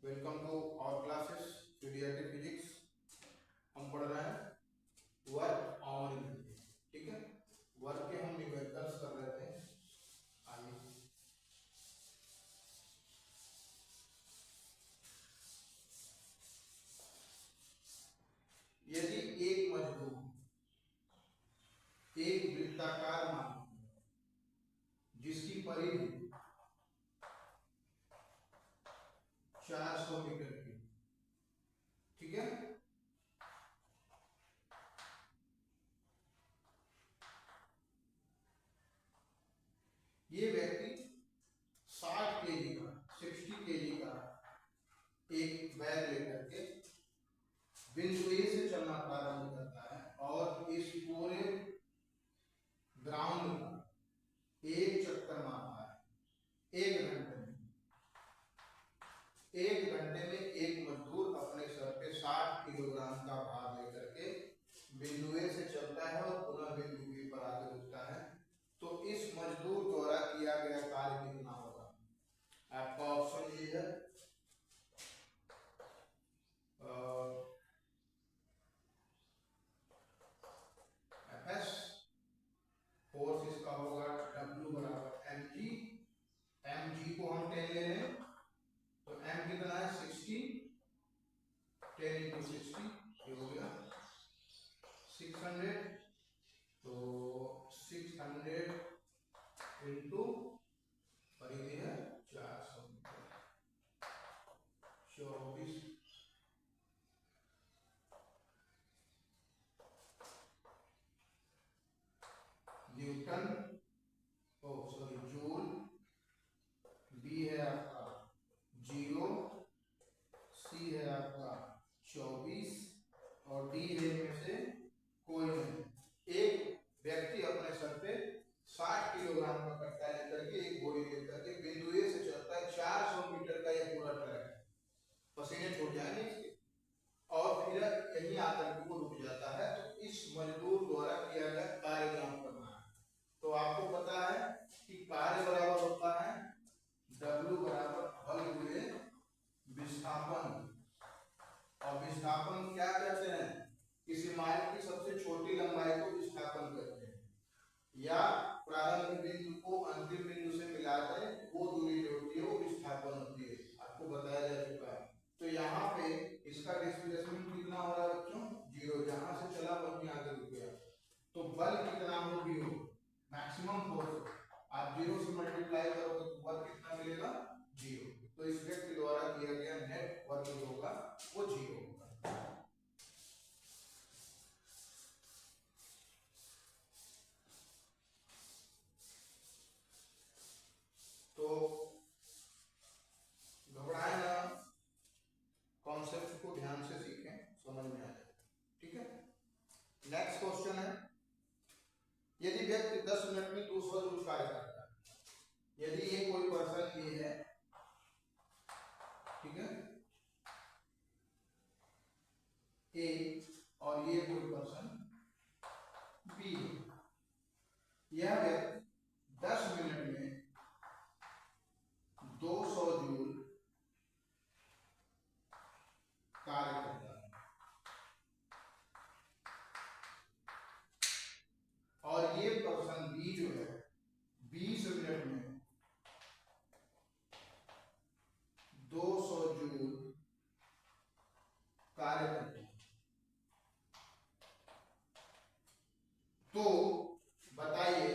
Welcome to our classes PDF physics. हम पढ़ रहे हैं वर्क ऑन एनर्जी। ठीक है, वर्क के हम न्यूमेरिकल्स कर रहे थे। आइए यदि एक मजदूर एक वृत्ताकार मान जिसकी परिधि 400 मीटर की, ठीक है, ये व्यक्ति 60 केजी का 60 केजी का एक बैग लेकर के बिंदु ए से चलना प्रारंभ करता है और इस पूरे ग्राउंड का एक चक्कर मारता है 1 घंटे में। 1 घंटे में एक मजदूर अपने सर पे 60 किलोग्राम का भार लेकर के बिंदु ए से चलता है और पुनः बिंदु बी पर आकर रुकता है। तो इस मजदूर द्वारा किया गया कार्य कितना होगा? आपका ऑप्शन ये है, एफएस फोर्स इसका होगा W बराबर mg। mg को हम 10 ले लें तो m कितना है 60, 10 इंटू 60 ये हो गया 600। तो 600 इंटू परिधि है 400 मीटर, 24 न्यूटन, जूल। बी है आपका 0, सी है आपका 24 और डी है में से कोई नहीं। एक व्यक्ति अपने सर पे 60 किलोग्राम का कट्टा लेकर के एक बोरी लेकर के बिंदु ए से चलता है। 400 मीटर का यह पूरा ट्रैक है, पसीने छूट जाएंगे इसके और फिर यहीं आकर के वो रुक जाता है। तो इस मजदूर द्वारा किया गया कार्य ज्ञात करना है। तो आपको पता है कि कार्य बराबर होता है W बराबर बल गुणे विस्थापन। और विस्थापन क्या कहते हैं? किसी मार्ग की सबसे छोटी लंबाई को विस्थापन कहते हैं, या प्रारंभ बिंदु को अंतिम बिंदु से मिलाकर वो दूरी जो होती है वो विस्थापन होती है। आपको बताया जा चुका है। तो यहाँ पे इसका डिस्प्लेसमेंट कितना हो रहा है बच्चों? 0। जहां से चला वहीं आगे रुक गया। तो बल कितना हो? 0। मैक्सिमम फोर्स आप 0 से मल्टीप्लाई करोगे तो बल कितना मिलेगा? 0। तो इस व्यक्ति द्वारा किया गया नेट वर्क जो होगा वो 0 होगा। तो घबराए ना, कॉन्सेप्ट को ध्यान से सीखें, समझ में आ जाए। ठीक है, नेक्स्ट क्वेश्चन है, यदि व्यक्ति 10 मिनट में 200 जूल कार्य करता है। यदि ये कोई पर्सन ये है, ठीक है, ए, और ये कोई पर्सन बी है, यह व्यक्ति 10 मिनट में 200 जूल कार्य करता है और ये पर्सन बी जो है 20 मिनट में 200 जूल कार्य करते हैं। तो बताइए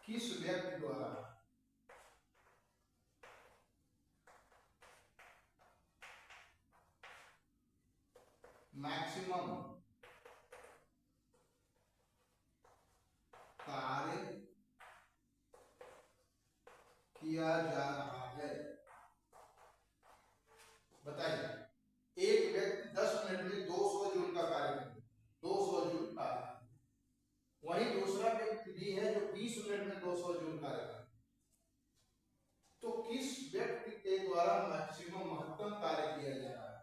किस व्यक्ति द्वारा मैक्सिमम कार्य किया जा रहा है? बताइए, एक व्यक्ति 10 मिनट में 200 जूल का कार्य करता है, 200 जूल कार्य। वहीं दूसरा व्यक्ति भी है जो 20 मिनट में 200 जूल कार्य करता है। तो किस व्यक्ति के द्वारा मैक्सिमम महत्तम कार्य किया जा रहा है?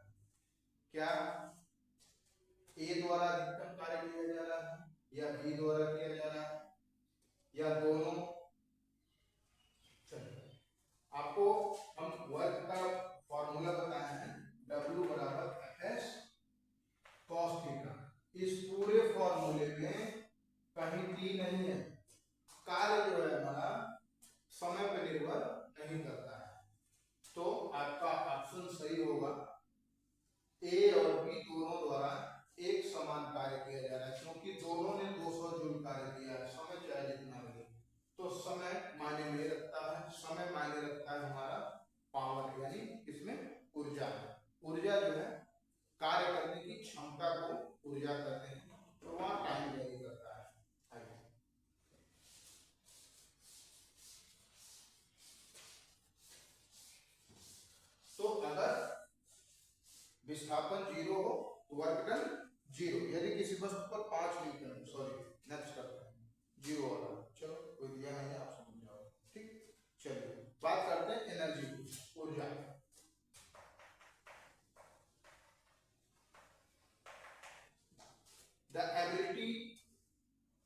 क्या ए द्वारा अधिकतम कार्य किया जा रहा है, या बी द्वारा किया जा रहा है, या दोनों? चलिए कहीं टी नहीं है। कार्य जो है हमारा समय पर निर्भर नहीं करता है। तो आपका ऑप्शन सही होगा, ए और बी दोनों द्वारा एक समान कार्य किया जा रहा है, क्योंकि दोनों ने 200 जूल कार्य किया है, समय चाहे जितना लगे। तो समय मायने नहीं रखता है, समय मायने रखता है हमारा पावर, यानी इसमें ऊर्जा। ऊर्जा जो है कार्य करने की क्षमता को ऊर्जा कहते हैं, तो वहां टाइम वेरी करता है। तो अगर विस्थापन 0 हो तो वर्क डन 0, यदि किसी वस्तु पर 5 न्यूटन, सॉरी नेक्स्ट करते हैं 0 वाला, चलो कोई दिया नहीं है, आप समझ जाओ, ठीक। चलिए बात करते हैं एनर्जी की, ऊर्जा। The ability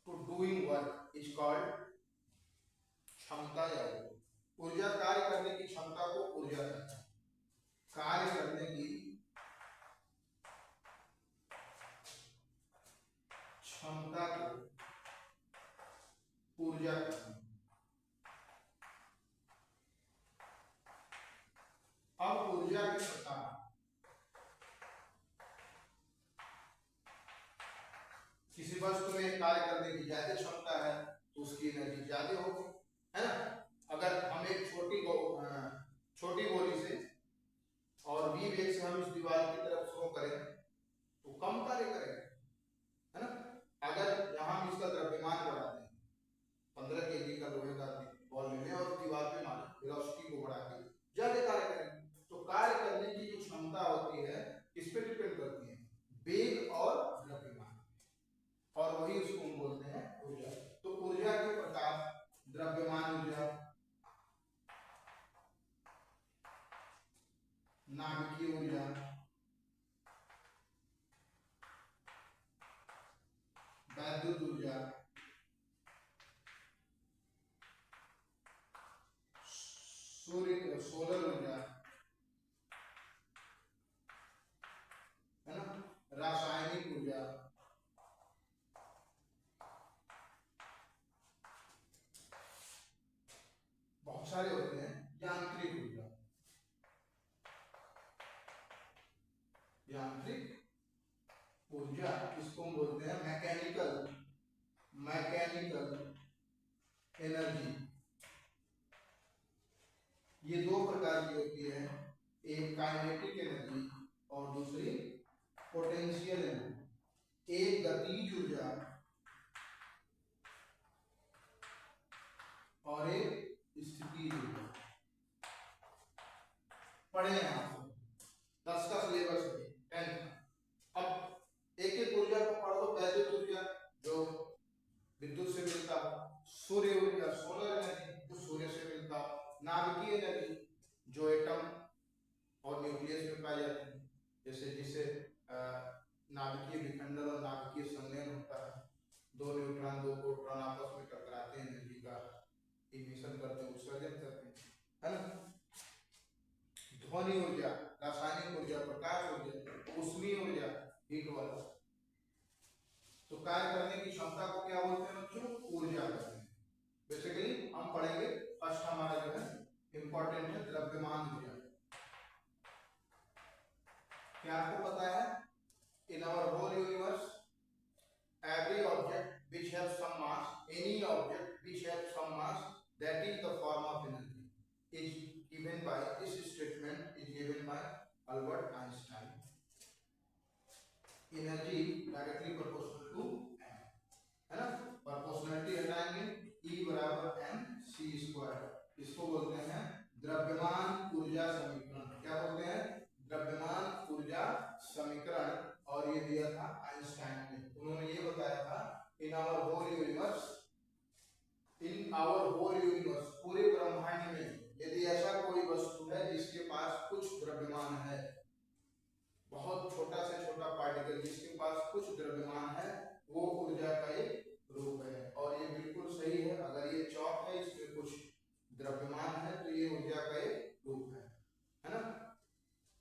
to doing work is called, क्षमता या ऊर्जा, कार्य करने की क्षमता को ऊर्जा कहते हैं। कार्य करने की क्षमता को ऊर्जा कहते हैं। अब ऊर्जा के प्रकार, किसी वस्तु में कार्य करने की ज्यादा क्षमता है तो उसकी एनर्जी ज्यादा होगी, है ना। अगर हम एक छोटी गोली से और v वेग से हम इस दीवार की तरफ थ्रो करें तो कम कार्य करेगा, है ना। अगर यहाँ हम इसका द्रव्यमान बढ़ाते हैं, 15 kg का लोहे का बॉल ले लें और दीवार पे मारें, वेलोसिटी को बढ़ा के ज्यादा कार्य करेंगे। तो कार्य करने की जो क्षमता होती है किस पे डिपेंड करती है, वेग और द्रव्यमान, और वही उसको हम बोलते हैं ऊर्जा। तो ऊर्जा के प्रकार, द्रव्यमान ऊर्जा, नाभिकीय ऊर्जा, वैद्युत ऊर्जा, सोलर ऊर्जा, है ना, रासायनिक ऊर्जा, बहुत सारे होते हैं, यांत्रिक ऊर्जा, यांत्रिक ऊर्जा इसको हम बोलते हैं मैकेनिकल एनर्जी। ये दो प्रकार की होती है, एक काइनेटिक एनर्जी और दूसरी पोटेंशियल एनर्जी। एक गतिज ऊर्जा और एक स्थितिज ऊर्जा। पढ़े हैं आप 10 का सिलेबस है 10। अब एक एक ऊर्जा को पढ़ो। वैद्युत ऊर्जा जो विद्युत से मिलता हो, सूर्य ऊर्जा सोलर एनर्जी जो सूर्य से मिलता हो, नाभिकीय एनर्जी जो एटम और न्यूक्लियस में पाई जाती है, जैसे जिसे नाभिकीय विखंडन और नाभिकीय संलयन होता है, दो न्यूट्रॉन दो प्रोटॉन आपस में टकराते हैं, एनर्जी का इमिशन करते हैं, उत्सर्जन करते हैं, है ना। ध्वनि ऊर्जा, रासायनिक ऊर्जा, प्रकाश ऊर्जा, ऊष्मीय ऊर्जा हीट वाला। तो कार्य करने की क्षमता को क्या बोलते हैं बच्चों, ऊर्जा कहते हैं। बेसिकली हम पढ़ेंगे, फर्स्ट हमारा जो है इंपॉर्टेंट है द्रव्यमान ऊर्जा। क्या आपको पता है, in our whole universe every object which has some mass, any object which has some mass, that is the form of energy, is given by, this statement is given by Albert Einstein. Energy directly proportional to m, है ना। Proportionality हटाएंगे, E बराबर m c square, इसको बोलते हैं द्रव्यमान ऊर्जा समीकरण। क्या बोलते हैं, द्रव्यमान ऊर्जा समीकरण। और ये दिया था आइंस्टाइन ने, उन्होंने ये बताया था इन आवर होल यूनिवर्स, पूरे ब्रह्मांड में यदि ऐसा कोई वस्तु है जिसके पास कुछ द्रव्यमान है, बहुत छोटा से छोटा पार्टिकल जिसके पास कुछ द्रव्यमान है, वो ऊर्जा का एक रूप है। और ये बिल्कुल सही है, अगर ये चौक है इसमें कुछ द्रव्यमान है तो ये ऊर्जा का एक रूप है ना।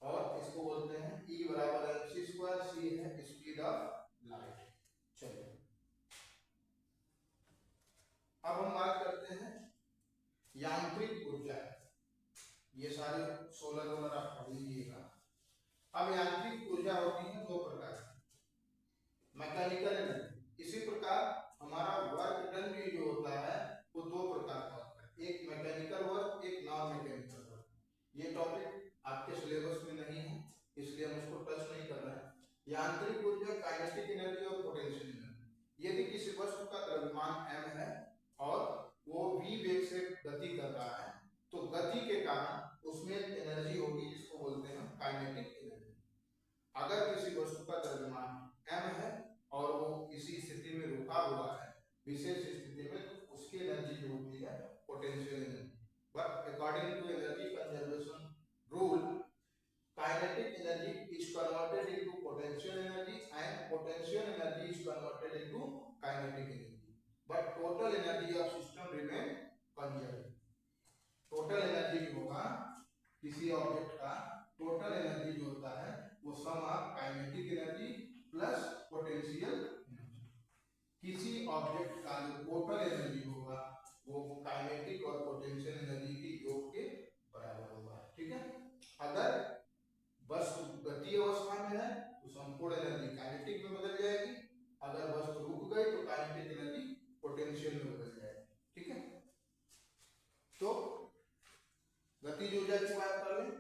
और इसको बोलते हैं E बराबर mc स्क्वायर, c है स्पीड ऑफ लाइट। चलिए गति के कारण उसमें एनर्जी होगी जिसको बोलते हैं काइनेटिक एनर्जी। अगर किसी वस्तु का द्रव्यमान m है और वो किसी स्थिति में रुका हुआ है विशेष स्थिति में, तो उसकी एनर्जी जो होती है potential energy. But according to energy conservation rule, kinetic energy is converted into potential energy and potential energy is converted into kinetic energy, but total energy of system remain conserved। total energy जो होगा किसी object का total energy जो होता है वो sum of kinetic energy plus potential energy. किसी object का जो टोटल एनर्जी होगा वो काइनेटिक और पोटेंशियल एनर्जी के योग के बराबर होगा। ठीक है, अगर वस्तु गतीय अवस्था में है तो संपूर्ण एनर्जी काइनेटिक में बदल जाएगी, अगर वस्तु रुक गई तो काइनेटिक एनर्जी पोटेंशियल में बदल जाएगी। ठीक है, तो गतिज ऊर्जा की बात कर लें।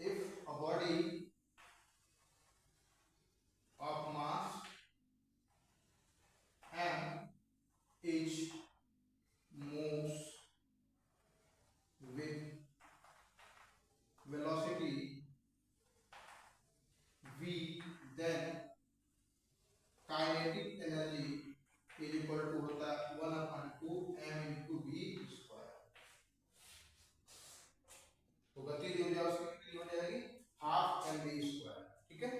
If a body of mass m is moves with velocity v, then kinetic energy is equal to होता है 1/2 m into v square। तो गतिज ऊर्जा उसकी कितनी हो जाएगी, हाफ m v स्क्वायर। ठीक है,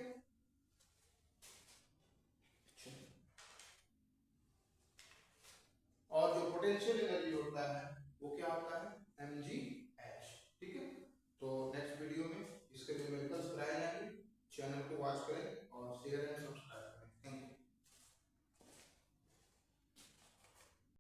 और जो पोटेंशियल एनर्जी होता है वो क्या होता है mg